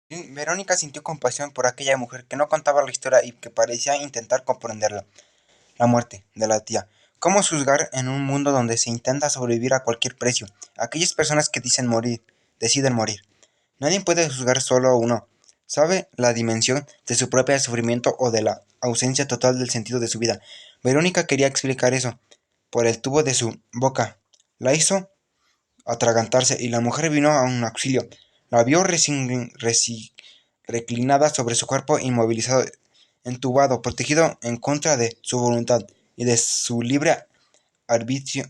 Verónica sintió compasión por aquella mujer que no contaba la historia y que parecía intentar comprenderla. La muerte de la tía. ¿Cómo juzgar en un mundo donde se intenta sobrevivir a cualquier precio? Aquellas personas que deciden morir. Nadie puede juzgar solo a uno. ¿Sabe la dimensión de su propio sufrimiento o de la ausencia total del sentido de su vida? Verónica quería explicar eso por el tubo de su boca. La hizo atragantarse y la mujer vino a un auxilio. La vio reclinada sobre su cuerpo inmovilizado, entubado, protegido en contra de su voluntad y de su libre arbitrio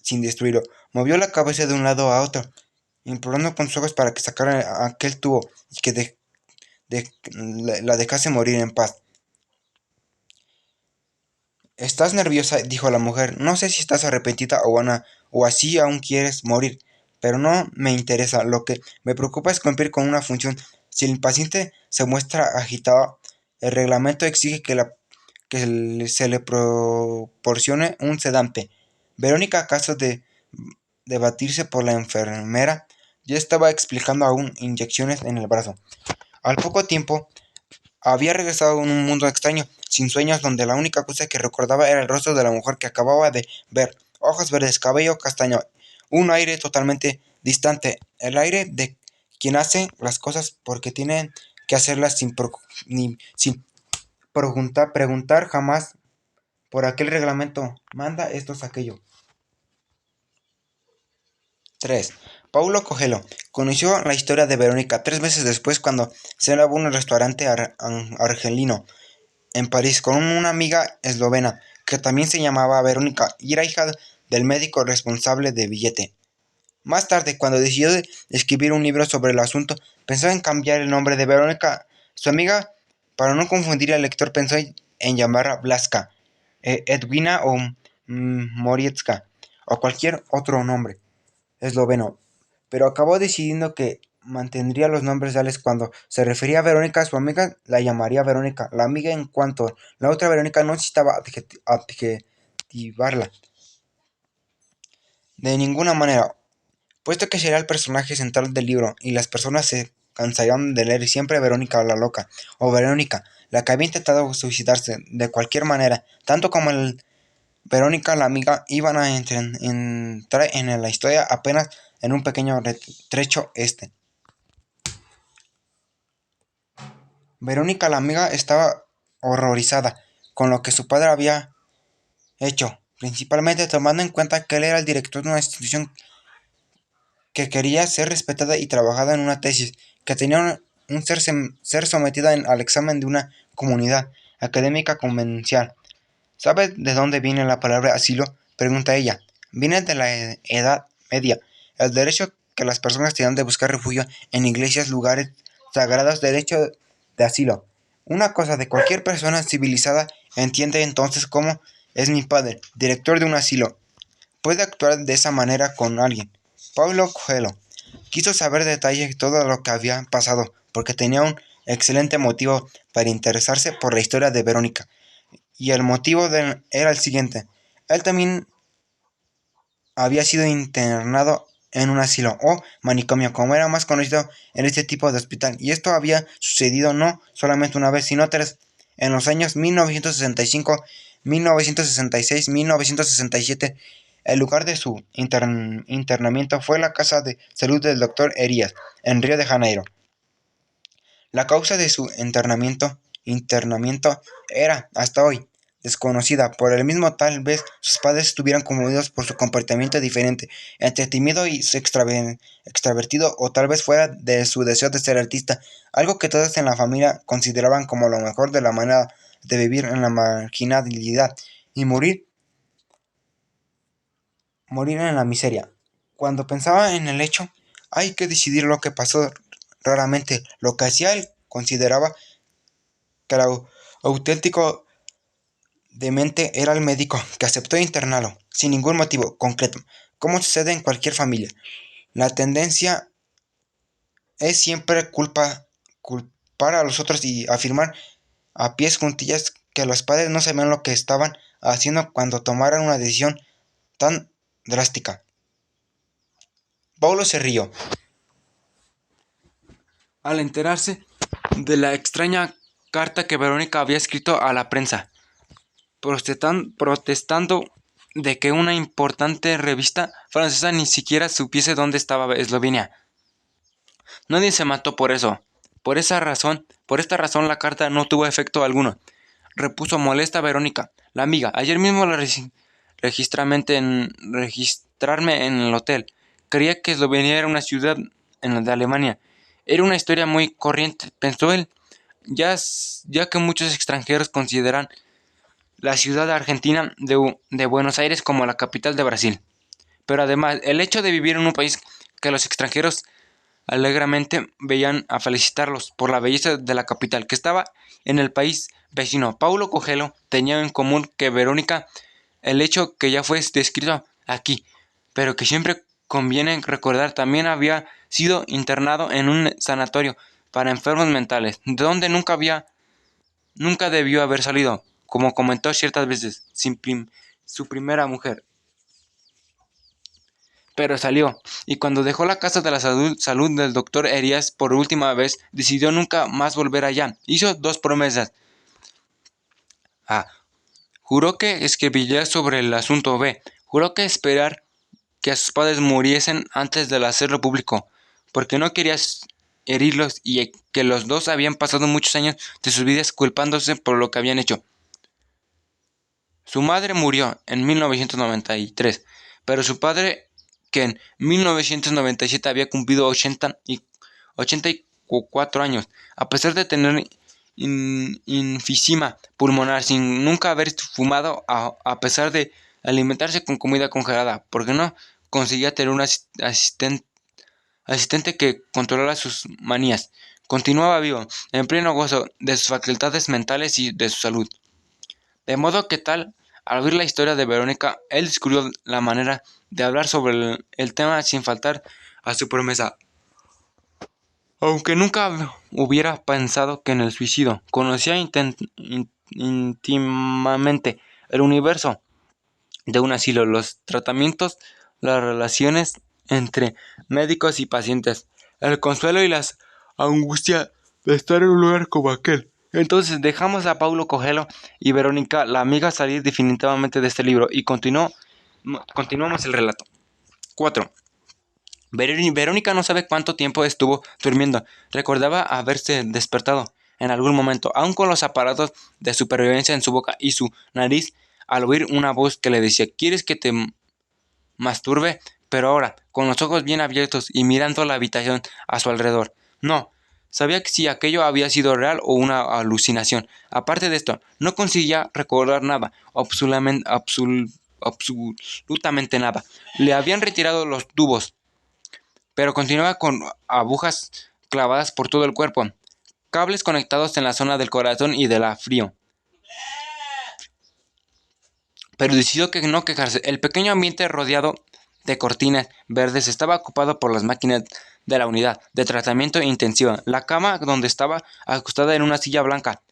sin destruirlo. Movió la cabeza de un lado a otro, implorando con sus ojos para que sacara aquel tubo y que la dejase morir en paz. Estás nerviosa, dijo la mujer. No sé si estás arrepentida o así aún quieres morir, pero no me interesa. Lo que me preocupa es cumplir con una función. Si el paciente se muestra agitado, el reglamento exige que se le proporcione un sedante. Verónica, acaso de debatirse por la enfermera, ya estaba explicando aún inyecciones en el brazo. Al poco tiempo, había regresado a un mundo extraño, sin sueños, donde la única cosa que recordaba era el rostro de la mujer que acababa de ver, ojos verdes, cabello castaño, un aire totalmente distante, el aire de quien hace las cosas porque tiene que hacerlas sin preguntar jamás por aquel reglamento, manda estos aquello. 3. Paulo Coelho conoció la historia de Verónica 3 meses después cuando cenaba en un restaurante argelino en París con una amiga eslovena que también se llamaba Verónica y era hija del médico responsable de billete. Más tarde, cuando decidió escribir un libro sobre el asunto, pensó en cambiar el nombre de Verónica. Su amiga, para no confundir al lector, pensó en llamarla Blaska, Edwina o Moriecka o cualquier otro nombre esloveno, pero acabó decidiendo que mantendría los nombres reales cuando se refería a Verónica, su amiga la llamaría Verónica, la amiga en cuanto la otra Verónica no necesitaba adjetivarla de ninguna manera, puesto que será el personaje central del libro y las personas se cansarán de leer siempre Verónica la loca o Verónica, la que había intentado suicidarse de cualquier manera, tanto como el Verónica la amiga iban a entrar en la historia apenas en un pequeño trecho este. Verónica la amiga estaba horrorizada con lo que su padre había hecho, principalmente tomando en cuenta que él era el director de una institución que quería ser respetada y trabajada en una tesis, que tenía un ser sometida al examen de una comunidad académica convencional. ¿Sabe de dónde viene la palabra asilo?, pregunta ella. Viene de la Edad Media, el derecho que las personas tienen de buscar refugio en iglesias, lugares sagrados, derecho de asilo. Una cosa de cualquier persona civilizada entiende entonces cómo es mi padre, director de un asilo. Puede actuar de esa manera con alguien. Paulo Coelho quiso saber detalle de todo lo que había pasado, porque tenía un excelente motivo para interesarse por la historia de Verónica. Y el motivo era el siguiente. Él también había sido internado en un asilo o manicomio, como era más conocido en este tipo de hospital, y esto había sucedido no solamente una vez, sino tres, en los años 1965, 1966, 1967. El lugar de su internamiento fue la casa de salud del Dr. Erias, en Río de Janeiro. La causa de su internamiento era, hasta hoy, desconocida. Por el mismo, tal vez sus padres estuvieran conmovidos por su comportamiento diferente, entre tímido y extravertido, o tal vez fuera de su deseo de ser artista, algo que todos en la familia consideraban como lo mejor de la manera de vivir en la marginalidad y morir en la miseria. Cuando pensaba en el hecho, hay que decidir lo que pasó raramente. Lo que hacía él consideraba que el auténtico demente era el médico, que aceptó internarlo, sin ningún motivo concreto, como sucede en cualquier familia. La tendencia es siempre culpar a los otros y afirmar a pies juntillas que los padres no sabían lo que estaban haciendo cuando tomaron una decisión tan drástica. Paulo se rió. al enterarse de la extraña carta que Verónica había escrito a la prensa, protestando de que una importante revista francesa ni siquiera supiese dónde estaba Eslovenia. Nadie se mató por eso. Por esta razón la carta no tuvo efecto alguno. Repuso molesta Verónica, la amiga. Ayer mismo registrarme en el hotel. Creía que Eslovenia era una ciudad de Alemania. Era una historia muy corriente, pensó él, ya que muchos extranjeros consideran la ciudad argentina de Buenos Aires como la capital de Brasil. Pero además, el hecho de vivir en un país que los extranjeros alegremente veían a felicitarlos por la belleza de la capital, que estaba en el país vecino. Paulo Coelho tenía en común que Verónica el hecho que ya fue descrito aquí, pero que siempre conviene recordar también había sido internado en un sanatorio para enfermos mentales, de donde nunca debió haber salido, como comentó ciertas veces su primera mujer. Pero salió, y cuando dejó la casa de la salud del doctor Arias por última vez, decidió nunca más volver allá. Hizo dos promesas. A. Juró que escribiría sobre el asunto. B. Juró que esperar que a sus padres muriesen antes de hacerlo público, porque no quería herirlos y que los dos habían pasado muchos años de sus vidas culpándose por lo que habían hecho. Su madre murió en 1993, pero su padre, que en 1997 había cumplido 84 años, a pesar de tener enfisema pulmonar sin nunca haber fumado, a pesar de alimentarse con comida congelada, porque no conseguía tener un asistente que controlara sus manías. Continuaba vivo, en pleno gozo de sus facultades mentales y de su salud. De modo que al oír la historia de Verónica, él descubrió la manera de hablar sobre el tema sin faltar a su promesa. Aunque nunca hubiera pensado que en el suicidio conocía íntimamente el universo de un asilo, los tratamientos, las relaciones entre médicos y pacientes, el consuelo y las angustias de estar en un lugar como aquel. Entonces dejamos a Paulo Coelho y Verónica, la amiga, salir definitivamente de este libro y continuamos el relato. 4. Verónica no sabe cuánto tiempo estuvo durmiendo. Recordaba haberse despertado en algún momento, aún con los aparatos de supervivencia en su boca y su nariz, al oír una voz que le decía: ¿quieres que te masturbe? Pero ahora, con los ojos bien abiertos y mirando la habitación a su alrededor. No, sabía que si aquello había sido real o una alucinación. Aparte de esto, no conseguía recordar nada, absolutamente nada. Le habían retirado los tubos, pero continuaba con agujas clavadas por todo el cuerpo, cables conectados en la zona del corazón y de la frío. Pero decidió que no quejarse. El pequeño ambiente rodeado de cortinas verdes estaba ocupado por las máquinas de la unidad de tratamiento intensiva. La cama donde estaba acostada en una silla blanca,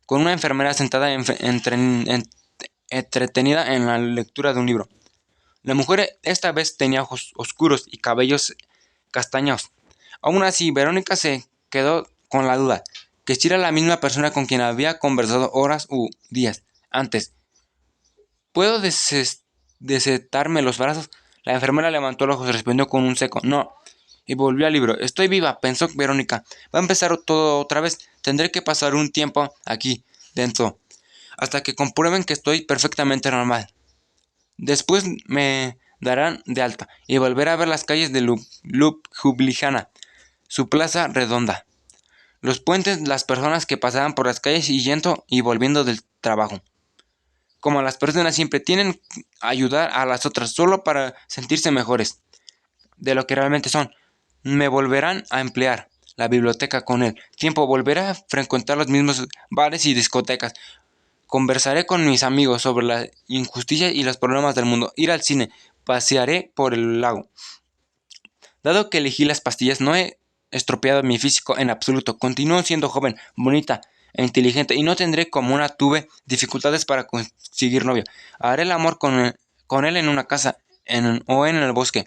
con una enfermera sentada entretenida en la lectura de un libro. La mujer esta vez tenía ojos oscuros y cabellos castaños. Aún así, Verónica se quedó con la duda, que si era la misma persona con quien había conversado horas u días antes. ¿Puedo desatarme los brazos? La enfermera levantó los ojos y respondió con un seco no, y volvió al libro. Estoy viva, pensó Verónica. Va a empezar todo otra vez. Tendré que pasar un tiempo aquí dentro, hasta que comprueben que estoy perfectamente normal. Después me darán de alta y volveré a ver las calles de Ljubljana, su plaza redonda, los puentes, las personas que pasaban por las calles y yendo y volviendo del trabajo. Como las personas siempre tienen que ayudar a las otras solo para sentirse mejores de lo que realmente son. Me volverán a emplear la biblioteca con el tiempo, volveré a frecuentar los mismos bares y discotecas. Conversaré con mis amigos sobre la injusticia y los problemas del mundo. Ir al cine. Pasearé por el lago. Dado que elegí las pastillas, no he estropeado mi físico en absoluto. Continúo siendo joven, bonita e inteligente y no tendré, como una tuve, dificultades para conseguir novio. Haré el amor con él en una casa o en el bosque.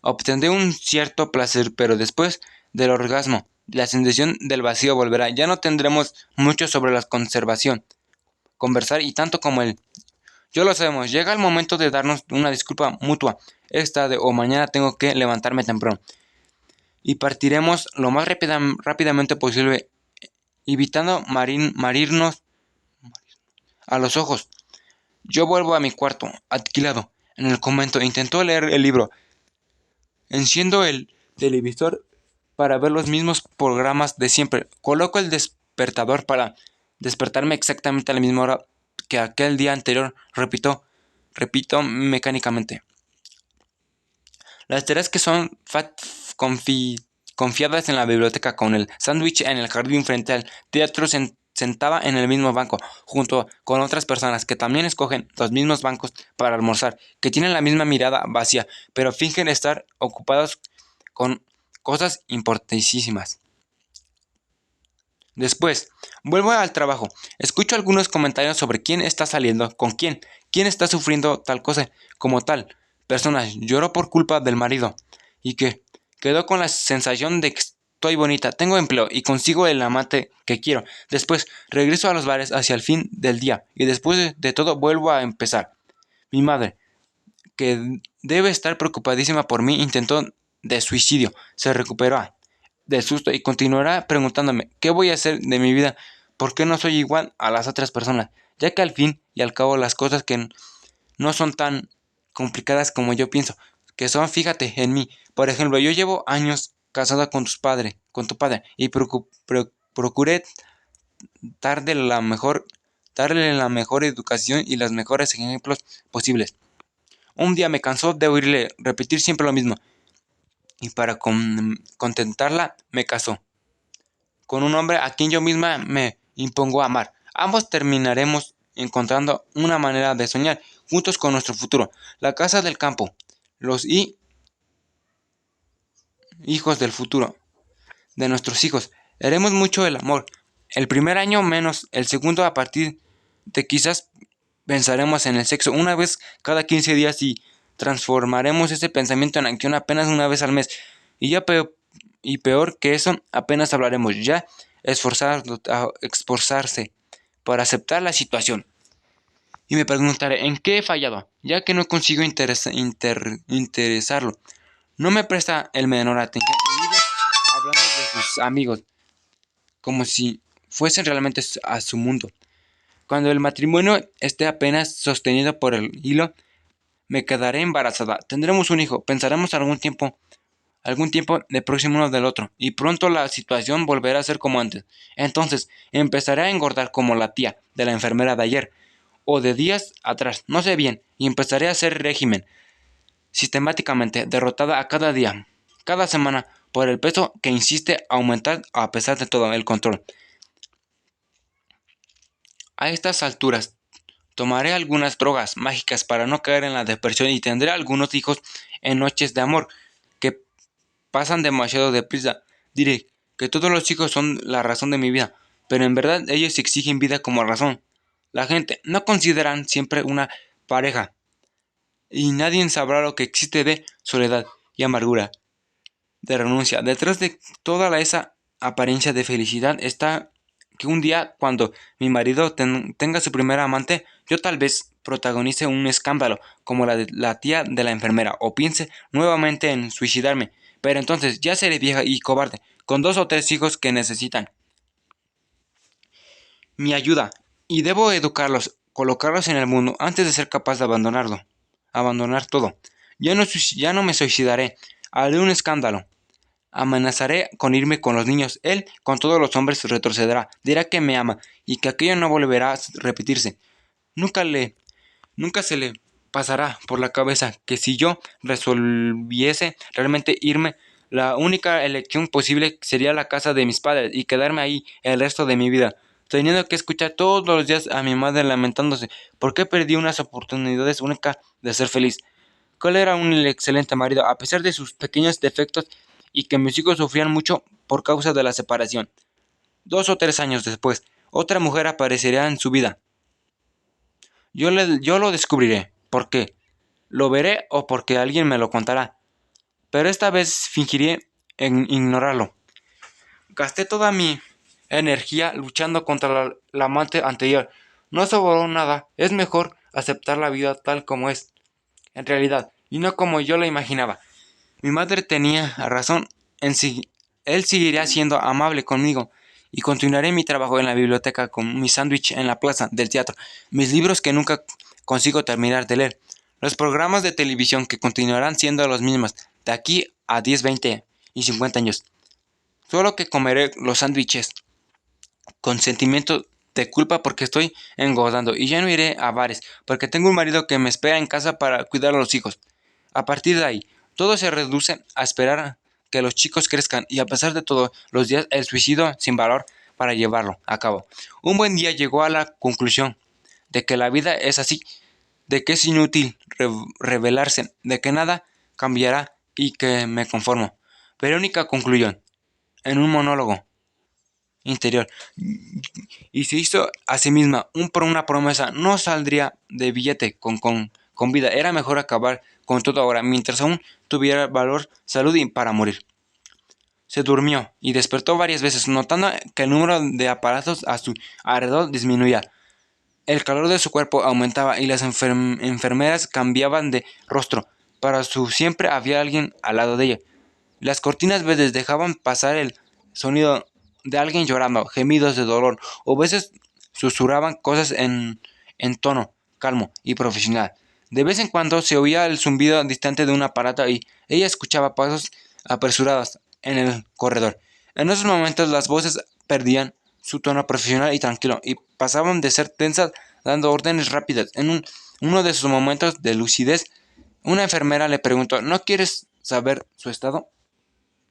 Obtendré un cierto placer, pero después del orgasmo La sensación del vacío volverá. Ya no tendremos mucho sobre la conservación, conversar y tanto como él. Yo lo sabemos, llega el momento de darnos una disculpa mutua. Esta tarde o mañana tengo que levantarme temprano. Y partiremos lo más rápidamente posible, evitando marirnos a los ojos. Yo vuelvo a mi cuarto, alquilado, en el convento. Intento leer el libro. Enciendo el televisor para ver los mismos programas de siempre. Coloco el despertador para despertarme exactamente a la misma hora que aquel día anterior. Repito mecánicamente. Las tareas que son confiadas en la biblioteca con el sándwich en el jardín frente al teatro sentada en el mismo banco, junto con otras personas que también escogen los mismos bancos para almorzar, que tienen la misma mirada vacía, pero fingen estar ocupados con cosas importantísimas. Después, vuelvo al trabajo. Escucho algunos comentarios sobre quién está saliendo, con quién está sufriendo tal cosa, como tal. Personas, lloro por culpa del marido. Y que quedo con la sensación de que estoy bonita, tengo empleo y consigo el amante que quiero. Después, regreso a los bares hacia el fin del día. Y después de todo, vuelvo a empezar. Mi madre, que debe estar preocupadísima por mí, intentó de suicidio. Se recuperó del susto y continuará preguntándome qué voy a hacer de mi vida, por qué no soy igual a las otras personas, ya que al fin y al cabo las cosas que no son tan complicadas como yo pienso, que son, fíjate, en mí. Por ejemplo, yo llevo años casada con tu padre, y procuré darle la mejor educación y los mejores ejemplos posibles. Un día me cansó de oírle repetir siempre lo mismo, y para contentarla me casó con un hombre a quien yo misma me impongo a amar. Ambos terminaremos encontrando una manera de soñar juntos con nuestro futuro. La casa del campo, los hijos del futuro, de nuestros hijos. Haremos mucho el amor. El primer año menos, el segundo a partir de quizás pensaremos en el sexo una vez cada 15 días y transformaremos ese pensamiento en acción apenas una vez al mes. Y ya y peor que eso, apenas hablaremos ya esforzarse para aceptar la situación. Y me preguntaré en qué he fallado, ya que no consigo interesarlo. No me presta el menor atención y vive hablando de sus amigos, como si fuesen realmente a su mundo. Cuando el matrimonio esté apenas sostenido por el hilo, me quedaré embarazada. Tendremos un hijo. Pensaremos algún tiempo de próximo uno del otro, y pronto la situación volverá a ser como antes. Entonces, empezaré a engordar como la tía de la enfermera de ayer, o de días atrás, no sé bien, y empezaré a hacer régimen, sistemáticamente, derrotada a cada día, cada semana, por el peso que insiste aumentar a pesar de todo el control. A estas alturas, tomaré algunas drogas mágicas para no caer en la depresión y tendré algunos hijos en noches de amor que pasan demasiado deprisa. Diré que todos los hijos son la razón de mi vida, pero en verdad ellos exigen vida como razón. La gente no consideran siempre una pareja, y nadie sabrá lo que existe de soledad y amargura, de renuncia. Detrás de toda esa apariencia de felicidad está que un día, cuando mi marido tenga su primera amante, yo tal vez protagonice un escándalo como la de la tía de la enfermera, o piense nuevamente en suicidarme. Pero entonces ya seré vieja y cobarde, con 2 o 3 hijos que necesitan mi ayuda, y debo educarlos, colocarlos en el mundo antes de ser capaz de abandonar todo. Ya no me suicidaré, haré un escándalo. Amenazaré con irme con los niños. Él, con todos los hombres, retrocederá. Dirá que me ama y que aquello no volverá a repetirse. Nunca le, nunca se le pasará por la cabeza que si yo resolviese realmente irme, la única elección posible sería la casa de mis padres y quedarme ahí el resto de mi vida, teniendo que escuchar todos los días a mi madre lamentándose porque perdí unas oportunidades únicas de ser feliz. Cole era un excelente marido, a pesar de sus pequeños defectos, y que mis hijos sufrían mucho por causa de la separación. 2 o 3 años después, otra mujer aparecería en su vida. Yo lo descubriré. ¿Por qué? Lo veré o porque alguien me lo contará. Pero esta vez fingiré en ignorarlo. Gasté toda mi energía luchando contra la amante anterior. No sobró nada. Es mejor aceptar la vida tal como es, en realidad, y no como yo la imaginaba. Mi madre tenía razón. En sí, él seguiría siendo amable conmigo y continuaré mi trabajo en la biblioteca con mi sándwich en la plaza del teatro, mis libros que nunca consigo terminar de leer, los programas de televisión que continuarán siendo los mismos de aquí a 10, 20 y 50 años. Solo que comeré los sándwiches con sentimiento de culpa porque estoy engordando y ya no iré a bares porque tengo un marido que me espera en casa para cuidar a los hijos. A partir de ahí, todo se reduce a esperar a que los chicos crezcan y a pesar de todo, los días el suicidio sin valor para llevarlo a cabo. Un buen día llegó a la conclusión de que la vida es así, de que es inútil revelarse, de que nada cambiará y que me conformo. Verónica concluyó en un monólogo interior y se hizo a sí misma una promesa: no saldría de billete con vida, era mejor acabar con todo ahora, mientras aún tuviera valor, salud y para morir. Se durmió y despertó varias veces, notando que el número de aparatos a su alrededor disminuía. El calor de su cuerpo aumentaba y las enfermeras cambiaban de rostro. Para su siempre había alguien al lado de ella. Las cortinas verdes dejaban pasar el sonido de alguien llorando, gemidos de dolor, o veces susurraban cosas en tono calmo y profesional. De vez en cuando se oía el zumbido distante de un aparato y ella escuchaba pasos apresurados en el corredor. En esos momentos las voces perdían su tono profesional y tranquilo y pasaban de ser tensas dando órdenes rápidas. En uno de sus momentos de lucidez, una enfermera le preguntó: ¿no quieres saber su estado?